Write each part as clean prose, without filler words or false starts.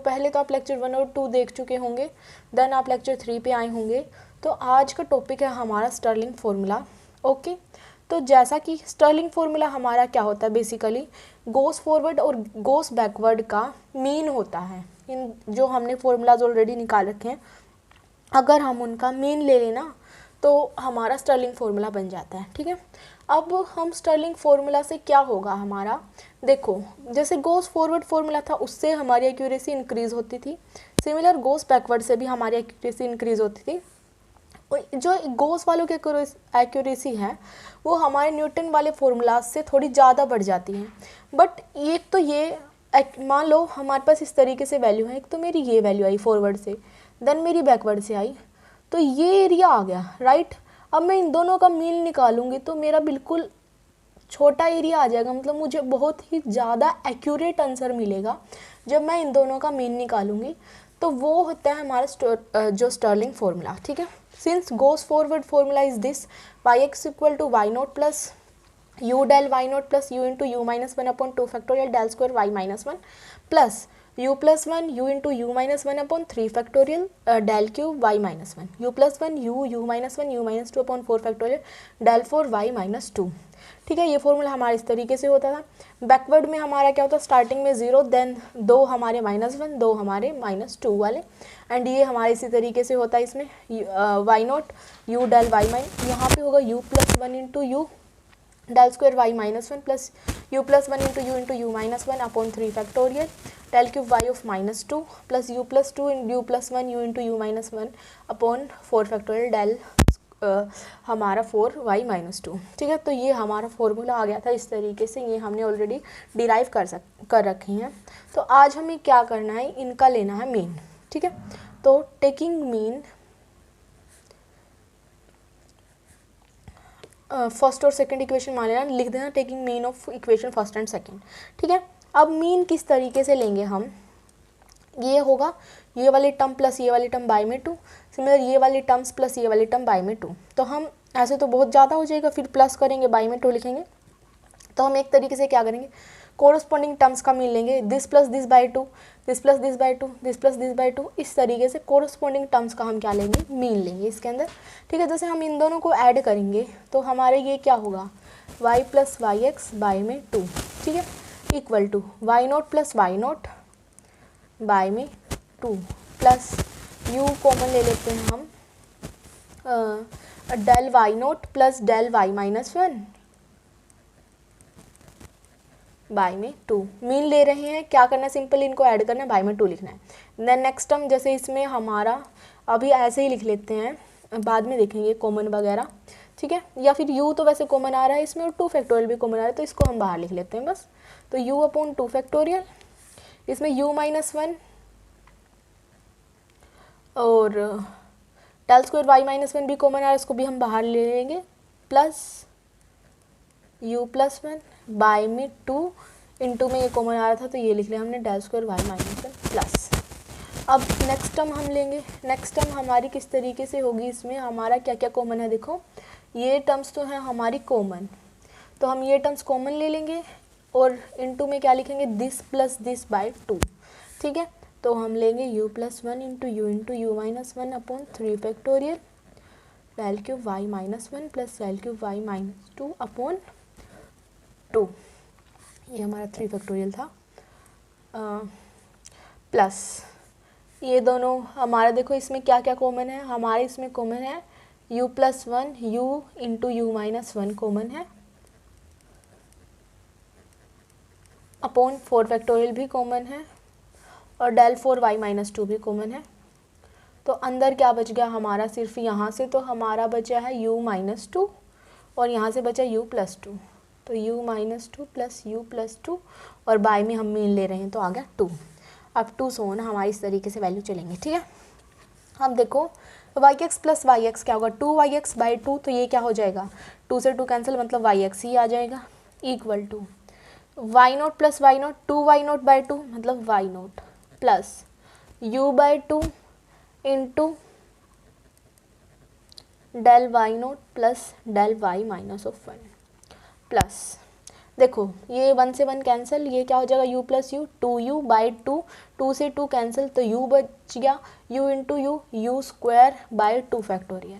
पहले तो आप लेक्चर 1 और 2 देख चुके होंगे, देन आप लेक्चर 3 पे आए होंगे। तो आज का टॉपिक है हमारा स्टर्लिंग फार्मूला। ओके, तो जैसा कि स्टर्लिंग फार्मूला हमारा क्या होता है, बेसिकली गोस फॉरवर्ड और गोस बैकवर्ड का मीन होता है। इन जो हमने फार्मूलाज ऑलरेडी निकाल रखे हैं, अगर हम उनका मीन ले लेना तो हमारा स्टर्लिंग फार्मूला बन जाता है। ठीक है, अब हम स्टर्लिंग फार्मूला से क्या होगा हमारा, देखो जैसे गोस फॉरवर्ड फार्मूला था उससे हमारी एक्यूरेसी इंक्रीज़ होती थी, सिमिलर गोस बैकवर्ड से भी हमारी एक्यूरेसी इंक्रीज़ होती थी। जो गोस वालों की एक्यूरेसी है वो हमारे न्यूटन वाले फार्मूला से थोड़ी ज़्यादा बढ़ जाती है। बट एक तो ये मान लो हमारे पास इस तरीके से वैल्यू है, एक तो मेरी ये वैल्यू आई फॉरवर्ड से, देन मेरी बैकवर्ड से आई, तो ये एरिया आ गया, राइट। अब मैं इन दोनों का मीन निकालूंगी तो मेरा बिल्कुल छोटा एरिया आ जाएगा, मतलब मुझे बहुत ही ज़्यादा एक्यूरेट आंसर मिलेगा जब मैं इन दोनों का मीन निकालूंगी। तो वो होता है हमारा जो स्टर्लिंग फार्मूला। ठीक है, since Gauss forward formula is this, Y X equal to Y naught plus U del Y naught plus U into you minus one upon 2 factorial del square Y minus one plus u plus one U into you minus one upon 3 factorial del cube Y minus one, U plus one U minus one U minus two upon 4 factorial del 4 Y minus two. ठीक है, ये formula हमारा इस तरीके से होता था। Backward में हमारा क्या होता है, स्टार्टिंग में 0, देन 2 हमारे -1, 2 हमारे -2 वाले, एंड ये हमारे इसी तरीके से होता है इसमें Y naught U del Y minus, यहाँ पे होगा u plus one into U del square Y minus one plus U plus one into you minus one upon 3 factorial del cube Y of -2 plus U plus two U plus one U into you minus one upon 4 factorial del हमारा 4 Y minus two. ठीक है, तो ये हमारा formula आ गया था इस तरीके से, ये हमने ऑलरेडी डिराइव कर रखे हैं। तो आज हमें क्या करना है, इनका लेना है मीन। ठीक है, तो टेकिंग मीन फर्स्ट और सेकंड इक्वेशन मान लेना, लिख देना taking mean of equation first and second. ठीक है, अब मीन किस तरीके से लेंगे हम, ये होगा ये वाली टर्म प्लस ये वाली टर्म बाय में 2, सिमिलर ये वाली टर्म्स प्लस ये वाली टर्म बाय में 2। तो हम ऐसे तो बहुत ज़्यादा हो जाएगा, फिर प्लस करेंगे बाय में 2 लिखेंगे, तो हम एक तरीके से क्या करेंगे, कोरस्पॉन्डिंग टर्म्स का मीन लेंगे, this plus this by 2, this plus this by 2, this plus this by 2, इस तरीके से कोरस्पॉन्डिंग टर्म्स का हम क्या लेंगे, मीन लेंगे इसके अंदर। ठीक है, जैसे हम इन दोनों को ऐड करेंगे तो हमारे ये क्या होगा, y plus y x by में 2, ठीक है, equal to Y naught plus y naught by में 2 प्लस u कॉमन ले लेते हैं हम, del Y naught plus del y minus one by में 2। मीन ले रहे हैं, क्या करना है, सिंपल इनको ऐड करना है, बाय में 2 लिखना है। देन नेक्स्ट टर्म जैसे इसमें हमारा अभी ऐसे ही लिख लेते हैं, बाद में देखेंगे कॉमन वगैरह। ठीक है, या फिर u तो वैसे कॉमन आ रहा है इसमें और 2 फैक्टोरियल भी कॉमन आ रहा है, तो इसको हम बाहर लिख लेते हैं बस। तो u अपॉन 2 फैक्टोरियल, इसमें u माइनस वन और del square Y minus one भी कॉमन आ रहा है, इसको भी हम बाहर ले लेंगे, plus u plus one by में 2 इंटू में ये कॉमन आ रहा था तो ये लिख लिया हमने del square Y minus one plus. अब नेक्स्ट टर्म हम लेंगे, नेक्स्ट टर्म हमारी किस तरीके से होगी, इसमें हमारा क्या क्या कॉमन है, देखो ये टर्म्स तो हैं हमारी कॉमन, तो हम ये टर्म्स कॉमन ले लेंगे और इंटू में क्या लिखेंगे, दिस प्लस दिस बाय 2। ठीक है, तो हम लेंगे u plus one into you minus one upon 3 factorial del cube Y minus one plus del cube Y minus 2 upon 2, ये हमारा 3 फैक्टोरियल था, प्लस ये दोनों हमारा, देखो इसमें क्या क्या कॉमन है, हमारे इसमें कॉमन है u plus one U into you minus one common है, अपॉन 4 फैक्टोरियल भी कॉमन है, और डेल 4 वाई माइनस 2 भी कॉमन है। तो अंदर क्या बच गया हमारा, सिर्फ यहाँ से तो हमारा बचा है u माइनस 2 और यहाँ से बचा u प्लस 2, तो u minus 2 plus u plus 2 और बाय में हम मीन ले रहे हैं तो आ गया 2। अब 2 से होना हमारी इस तरीके से वैल्यू चलेंगे। ठीक है, अब देखो y x plus y x क्या होगा, 2yx बाई 2, तो ये क्या हो जाएगा, 2 से 2 कैंसिल मतलब yx ही आ जाएगा, equal to y naught plus y naught, 2y naught by 2 मतलब y naught plus u by 2 into del y naught plus del y minus of 1 plus देखो ये 1 से 1 कैंसिल, ये क्या हो जाएगा u plus you, 2u by 2, 2 से 2 cancel तो u बच गया, u into u, u square by 2 factorial,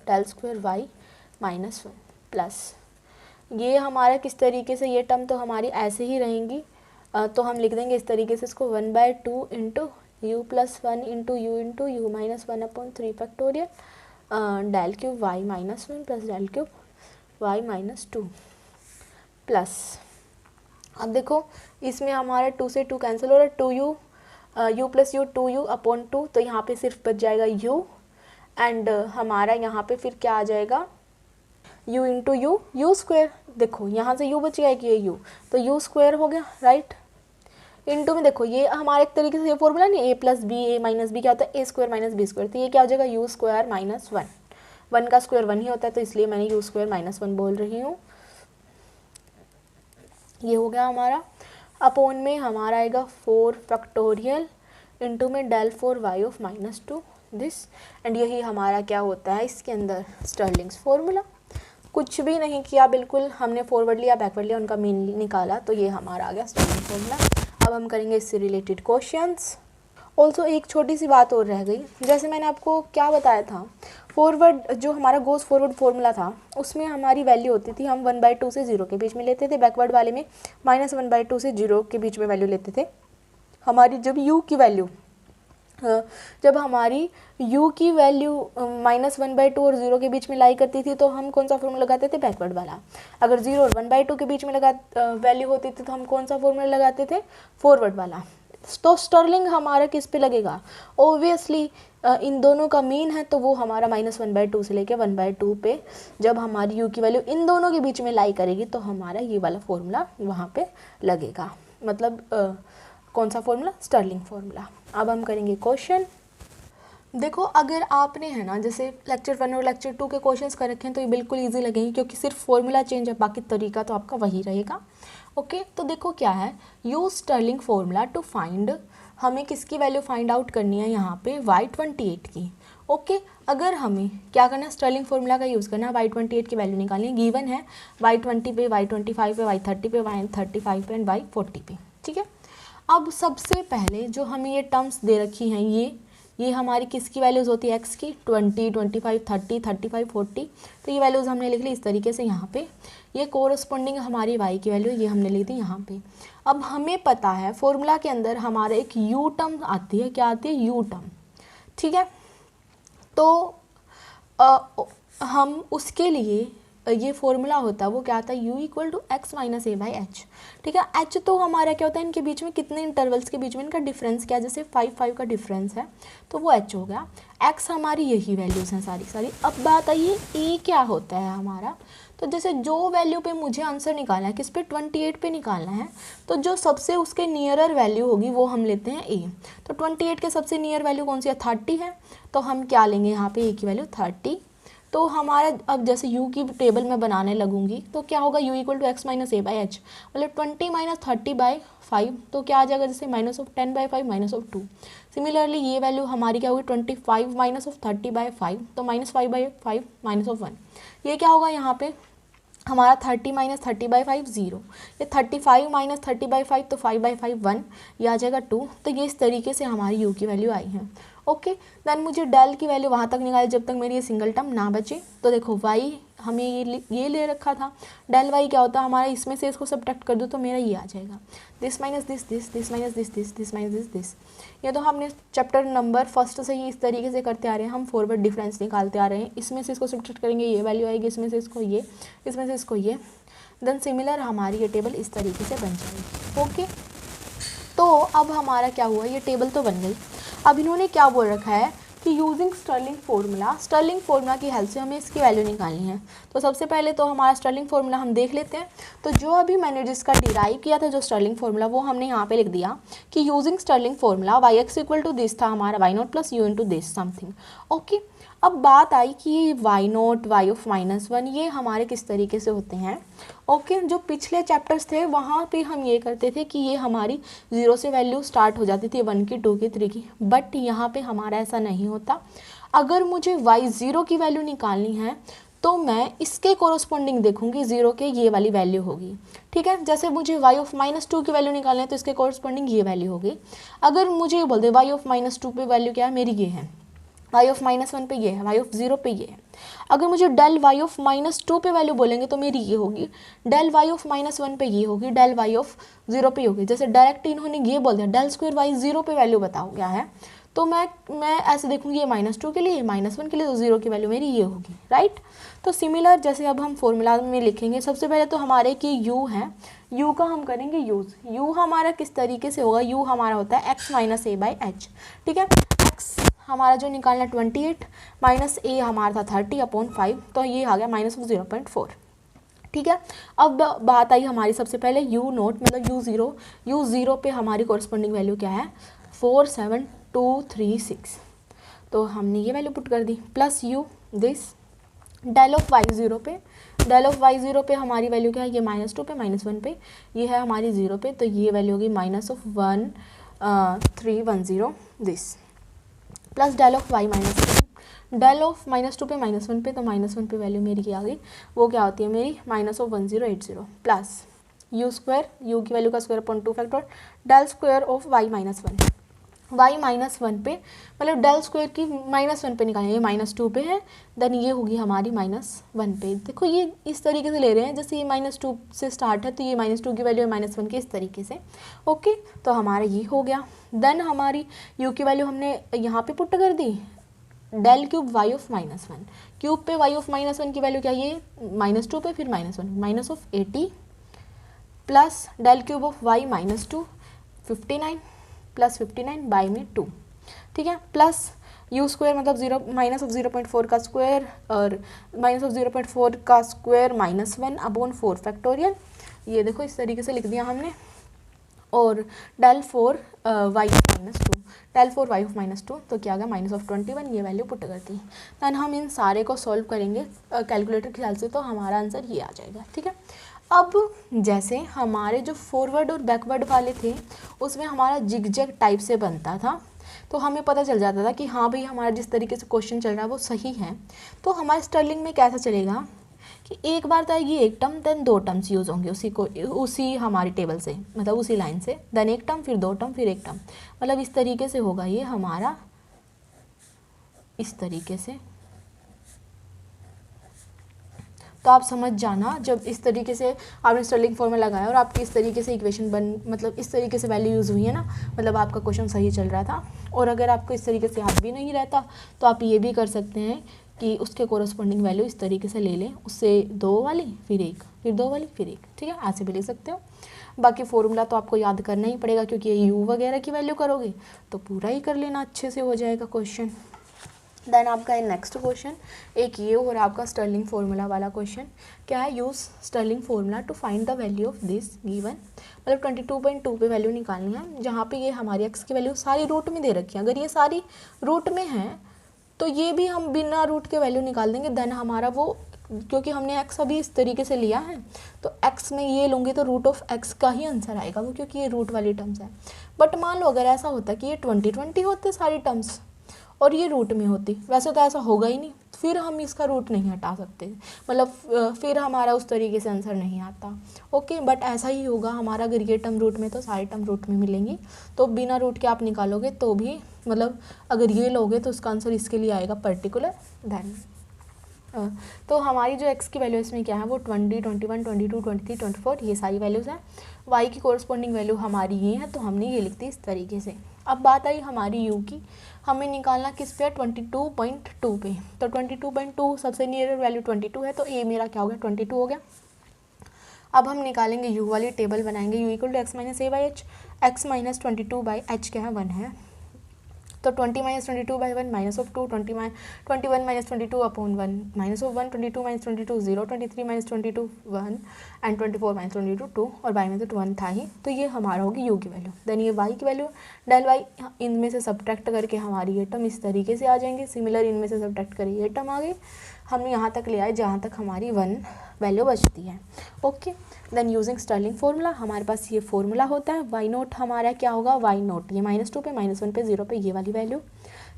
del square y minus 1 plus ये हमारा किस तरीके से, ये टर्म तो हमारी ऐसे ही रहेंगी, तो हम लिख देंगे इस तरीके से इसको 1/2 into u plus 1 into you minus 1/3 factorial del cube Y minus 1 plus del cube Y minus 2 plus, अब देखो इसमें हमारा 2 से 2 कैंसिल हो रहा है, 2u u plus you 2u upon 2, तो यहाँ पे सिर्फ बच जाएगा u एंड हमारा यहाँ पे फिर क्या आ जाएगा u into u, u square, देखो यहाँ से u बच गया कि ये u, तो u स्क्वायर हो गया राइट, इंटू में देखो ये हमारे एक तरीके से ये फॉर्मूला नहीं, a plus b a minus b क्या होता है, a square minus b square, तो ये क्या हो जाएगा u स्क्वायर माइनस 1, 1 का स्क्वायर 1 ही होता है तो इसलिए मैंने u स्क्वायर माइनस 1 बोल रही हूँ। ये हो गया हमारा, अपॉन में हमारा आएगा 4 फैक्टोरियल इंटू में del 4 y of minus 2 this, and यही हमारा क्या होता है इसके अंदर स्टर्लिंग्स फॉर्मूला। कुछ भी नहीं किया, बिल्कुल हमने फॉरवर्ड लिया बैकवर्ड लिया, उनका मीन निकाला, तो ये हमारा आ गया स्टर्लिंग फॉर्मूला। अब हम करेंगे इससे रिलेटेड क्वेश्चंस। ऑल्सो एक छोटी सी बात और रह गई, जैसे मैंने आपको क्या बताया था, फॉरवर्ड जो हमारा गोस फॉरवर्ड फॉर्मूला था उसमें हमारी वैल्यू होती थी, हम 1/2 से 0 के बीच में लेते थे, बैकवर्ड वाले में -1/2 से 0 के बीच में वैल्यू लेते थे। हमारी जब u की वैल्यू -1/2 और 0 के बीच में लाई करती थी तो हम कौन सा फॉर्मूला लगाते थे, बैकवर्ड वाला। अगर 0 और 1/2 के बीच में वैल्यू होती थी तो हम कौन सा फॉर्मूला लगाते थे, फॉरवर्ड वाला। तो स्टर्लिंग हमारा किस पे लगेगा, ओब्वियसली इन दोनों का मीन है तो वो हमारा -1/2 से लेके 1/2 पे जब हमारी u की वैल्यू इन दोनों के बीच में लाई करेगी तो हमारा ये वाला फॉर्मूला वहाँ पे लगेगा, मतलब कौन सा फॉर्मूला, स्टर्लिंग फॉर्मूला। अब हम करेंगे क्वेश्चन। देखो अगर आपने है ना जैसे लेक्चर 1 और लेक्चर 2 के क्वेश्चंस कर रखे हैं तो ये बिल्कुल इजी लगेंगे क्योंकि सिर्फ फॉर्मूला चेंज है, बाकी तरीका तो आपका वही रहेगा। ओके, तो देखो क्या है, use Stirling formula to find, हमें किसकी वैल्यू फाइंड आउट करनी है यहाँ पे, y28 की। ओके, अगर हमें क्या करना है, स्टर्लिंग फॉर्मूला का यूज़ करना है, y28 की वैल्यू निकालनी है, गिवन है y20 पे, y25 पे, y30 पे, y35 पे एंड y40 पे। ठीक है, अब सबसे पहले जो हमें ये टर्म्स दे रखी हैं ये हमारी किसकी वैल्यूज़ होती है, x की, 20, 25, 30, 35, 40, तो ये वैल्यूज़ हमने लिख ली इस तरीके से यहाँ पे। ये कोरस्पॉन्डिंग हमारी y की वैल्यू ये हमने लिख दी यहाँ पे। अब हमें पता है फॉर्मूला के अंदर हमारा एक u टर्म आती है, क्या आती है, u टर्म। ठीक है, तो हम उसके लिए ये फॉर्मूला होता है वो क्या आता है, u = x - a/h। ठीक है, h तो हमारा क्या होता है, इनके बीच में कितने इंटरवल्स के बीच में इनका डिफरेंस क्या है, जैसे 5 का डिफरेंस है तो वो h हो गया। x हमारी यही वैल्यूज़ हैं सारी। अब बात आई है a क्या होता है हमारा, तो जैसे जो वैल्यू पे मुझे आंसर निकालना है, किस पे, 28 पे निकालना है, तो जो सबसे उसके नियरर वैल्यू होगी वो हम लेते हैं a। तो 28 के सबसे नियर वैल्यू कौन सी है, 30 है, तो हम क्या लेंगे यहाँ पे a की वैल्यू 30। तो हमारा अब जैसे u की टेबल में बनाने लगूंगी तो क्या होगा, u = x - a/h, मतलब 20 - 30/5, तो क्या आ जाएगा, जैसे -10/5 -2। सिमिलरली ये वैल्यू हमारी क्या होगी, 25 - 30/5, तो -5/5 -1। ये क्या होगा यहाँ पे हमारा 30 - 30/5 0, ये 35 - 30/5 तो 5/5 1, ये आ जाएगा 2। तो ये इस तरीके से हमारी u की वैल्यू आई है। ओके, देन मुझे डेल की वैल्यू वहाँ तक निकाली जब तक मेरी ये सिंगल टर्म ना बचे। तो देखो y हमें ये ले रखा था, डेल y क्या होता है हमारा, इसमें से इसको सब्ट्रैक्ट कर दो तो मेरा ये आ जाएगा, this minus this, this minus this minus this. ये तो हमने चैप्टर नंबर 1 से ही इस तरीके से करते आ रहे हैं, हम फॉरवर्ड डिफरेंस निकालते आ रहे हैं, इसमें से इसको सब्ट्रैक्ट करेंगे ये वैल्यू आएगी, इसमें से इसको ये, इसमें से इसको ये, देन सिमिलर हमारी ये टेबल इस तरीके से बन जाएगी। ओके, तो अब हमारा क्या हुआ, ये टेबल तो बन गई। अब इन्होंने क्या बोल रखा है कि यूजिंग स्टर्लिंग फार्मूला की हेल्प से हमें इसकी वैल्यू निकालनी है। तो सबसे पहले तो हमारा स्टर्लिंग फार्मूला हम देख लेते हैं। तो जो अभी मैंने जिसका डिराइव किया था जो स्टर्लिंग फार्मूला, वो हमने यहाँ पे लिख दिया कि using Stirling formula y(x) = this था हमारा, y0 + u * this something. Okay, अब बात आई कि y0 y ऑफ -1 ये हमारे किस तरीके से होते हैं। ओके, जो पिछले चैप्टर्स थे वहाँ पे हम ये करते थे कि ये हमारी 0 से वैल्यू स्टार्ट हो जाती थी, 1 की, 2 की, 3 की, बट यहाँ पे हमारा ऐसा नहीं होता। अगर मुझे y0 की वैल्यू निकालनी है तो मैं इसके कोरोस्पोंडिंग देखूंगी, 0 के ये वाली वैल्यू होगी, ठीक है। जैसे मुझे y ऑफ -2 की वैल्यू निकालना है तो इसके कोरोस्पोंडिंग ये वैल्यू होगी। अगर मुझे ये बोल दे y ऑफ -2 पे वैल्यू क्या है मेरी, ये है, y ऑफ -1 पे ये है, y ऑफ 0 पे ये है। अगर मुझे डेल y ऑफ -2 पे वैल्यू बोलेंगे तो मेरी ये होगी, डेल y ऑफ -1 पे ये होगी, डेल y ऑफ 0 पे होगी। जैसे डायरेक्ट इन्होंने ये बोल दिया डेल स्क्वायर y 0 पे वैल्यू बताओ क्या है, तो मैं ऐसे देखूंगी ये -2 के लिए, -1 के लिए, तो 0 की वैल्यू मेरी ये होगी, राइट। तो सिमिलर जैसे अब हम फॉर्मूला में लिखेंगे, सबसे पहले तो हमारे की u है, u का हम करेंगे यूज़। u हमारा किस तरीके से होगा, u हमारा होता है x minus a by H, ठीक है। x हमारा जो निकालना 28 माइनस a हमारा था 30/5, तो ये आ गया -0.4, ठीक है। अब बात आई हमारी सबसे पहले u नोट मतलब u0 पे हमारी कॉरस्पॉन्डिंग वैल्यू क्या है 47236, तो हमने ये वैल्यू पुट कर दी, plus u this del of y0 पे, डेल ऑफ y0 पे हमारी वैल्यू क्या है, ये -2 पे -1 पे, ये है हमारी 0 पे, तो ये वैल्यू होगी -310 this, plus del of y -1, del of -2 पे -1 पे, तो -1 पे वैल्यू मेरी क्या आ गई, वो क्या होती है मेरी -1080, प्लस u स्क्वायर, u की वैल्यू का square upon 2 factor, del square of y -1 पे, मतलब डेल स्क्वायर की -1 पे निकालेंगे, ये -2 पे है, देन ये होगी हमारी -1 पे। देखो ये इस तरीके से ले रहे हैं, जैसे ये -2 से स्टार्ट है तो ये -2 की वैल्यू है -1 के, इस तरीके से, ओके। तो हमारा ये हो गया। देन हमारी u की वैल्यू हमने यहाँ पे पुट कर दी, del cube y of -1, cube पे y ऑफ -1 की वैल्यू क्या, ये -2 पे फिर -1 -80, plus del cube of y -2 59 plus 59 by में 2, ठीक है, प्लस u स्क्वायर मतलब -0.4 का स्क्वायर और -0.4 का स्क्वायर -1/4 फैक्टोरियल, ये देखो इस तरीके से लिख दिया हमने, और del 4 y of -2, del 4 y of -2, तो क्या आ गया -21, ये वैल्यू पुट कर दी। दैन हम इन सारे को सॉल्व करेंगे कैलकुलेटर के ख्याल से, तो हमारा आंसर ये आ जाएगा, ठीक है। अब जैसे हमारे जो फॉरवर्ड और बैकवर्ड वाले थे उसमें हमारा जिगजैग टाइप से बनता था, तो हमें पता चल जाता था कि हाँ भाई हमारा जिस तरीके से क्वेश्चन चल रहा है वो सही है। तो हमारे स्टर्लिंग में कैसा चलेगा कि एक बार तो आएगी एक टर्म, देन 2 टर्म्स यूज़ होंगे उसी हमारी टेबल से, मतलब उसी लाइन से, देन एक टर्म फिर 2 टर्म फिर एक टर्म, मतलब इस तरीके से होगा ये हमारा, इस तरीके से। तो आप समझ जाना, जब इस तरीके से आपने स्टर्लिंग फॉर्मूला लगाया और आपकी इस तरीके से इक्वेशन मतलब इस तरीके से वैल्यू यूज़ हुई है ना, मतलब आपका क्वेश्चन सही चल रहा था। और अगर आपको इस तरीके से याद भी नहीं रहता तो आप ये भी कर सकते हैं कि उसके कोरस्पॉन्डिंग वैल्यू इस तरीके से ले लें, उससे 2 वाली फिर 1 फिर 2 वाली फिर 1, ठीक है, ऐसे भी ले सकते हो। बाकी फॉर्मूला तो आपको याद करना ही पड़ेगा, क्योंकि ये u वगैरह की वैल्यू करोगे तो पूरा ही कर लेना, अच्छे से हो जाएगा क्वेश्चन। देन आपका नेक्स्ट क्वेश्चन एक ये और आपका स्टर्लिंग फार्मूला वाला क्वेश्चन क्या है, use Stirling formula to find the value of this given, मतलब 22.2 पे वैल्यू निकालनी है, जहाँ पे ये हमारी x की वैल्यू सारी रूट में दे रखी है। अगर ये सारी रूट में है तो ये भी हम बिना रूट के वैल्यू निकाल देंगे। देन हमारा वो, क्योंकि हमने x अभी इस तरीके से लिया है तो x में ये लूँगे तो रूट ऑफ x का ही आंसर आएगा वो, क्योंकि ये रूट वाली टर्म्स है। बट मान लो अगर ऐसा होता कि ये 20 होते सारी टर्म्स और ये रूट में होती, वैसे तो ऐसा होगा ही नहीं, फिर हम इसका रूट नहीं हटा सकते, मतलब फिर हमारा उस तरीके से आंसर नहीं आता, ओके। बट ऐसा ही होगा हमारा, अगर ये टर्म रूट में तो सारी टर्म रूट में मिलेंगी, तो बिना रूट के आप निकालोगे तो भी, मतलब अगर ये लोगे तो उसका आंसर इसके लिए आएगा पर्टिकुलर। देन तो हमारी जो x की वैल्यू इसमें क्या है वो 20, 21, 22, 23, 24 ये सारी वैल्यूज़ हैं। y की कोरस्पॉन्डिंग वैल्यू हमारी ये है, तो हमने ये लिख दी इस तरीके से। अब बात आई हमारी u की, हमें निकालना किस पे, 22.2 पे। तो 22.2 सबसे नियर वैल्यू 22 है, तो ये मेरा क्या हो गया 22 हो गया। अब हम निकालेंगे u वाली टेबल बनाएंगे, u equal to x minus a by h, x minus 22 by h क्या है 1 है, तो 20 minus 22 by 1 minus of 2, 21 minus 22 upon 1 minus of 1, 22 minus 22 0, 23 minus 22 1 and 24 minus 22 2, और बाई में तो 1 था ही, तो ये हमारा होगी u की वैल्यू। देन ये y की वैल्यू डेल y, इनमें से सब्ट्रैक्ट करके हमारी ये टर्म इस तरीके से आ जाएंगे, सिमिलर इनमें से सब्ट्रैक्ट करिए ये टर्म आ गई। हम यहाँ तक ले आए जहाँ तक हमारी 1 वैल्यू बचती है, okay. Then using Stirling formula हमारे पास ये फार्मूला होता है, y नोट हमारा क्या होगा, y नोट ये -2 पे -1 पे 0 पे ये वाली वैल्यू,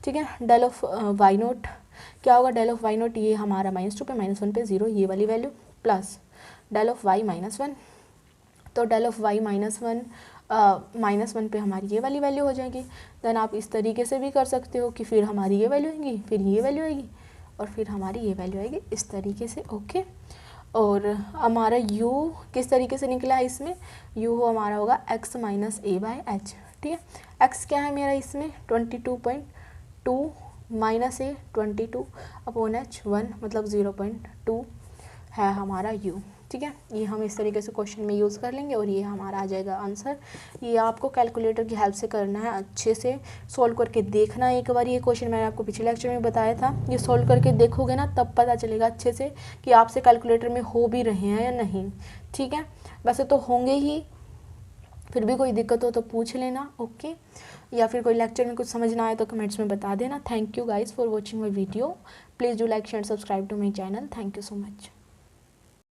ठीक है। डेल ऑफ वाई नोट क्या होगा, डेल ऑफ वाई नोट ये हमारा -2 पे -1 पे 0 ये वाली value, plus del of y -1, तो डेल ऑफ वाई -1 पे हमारी ये वाली वैल्यू हो जाएगी। देन आप इस तरीके से भी कर सकते हो कि फिर हमारी ये वैल्यू आएगी, फिर ये वैल्यू आएगी और फिर हमारी ये वैल्यू आएगी, इस तरीके से। ओके, और हमारा u किस तरीके से निकला है इसमें, u हमारा होगा x minus a by H. ठीक है, x क्या है मेरा इसमें 22.2 माइनस a 22 अपॉन h 1 मतलब 0.2 है हमारा u। ठीक है, ये हम इस तरीके से क्वेश्चन में यूज़ कर लेंगे और ये हमारा आ जाएगा आंसर। ये आपको कैलकुलेटर की हेल्प से करना है, अच्छे से सॉल्व करके देखना है एक बार। ये क्वेश्चन मैंने आपको पिछले लेक्चर में बताया था, ये सॉल्व करके देखोगे ना तब पता चलेगा अच्छे से कि आपसे कैलकुलेटर में हो भी रहे हैं या नहीं। ठीक है, वैसे तो होंगे ही, फिर भी कोई दिक्कत हो तो पूछ लेना। ओके, या फिर कोई लेक्चर में कुछ समझ ना आए तो कमेंट्स में बता देना। Thank you guys for watching my video. Please do like share subscribe to my channel. Thank you so much.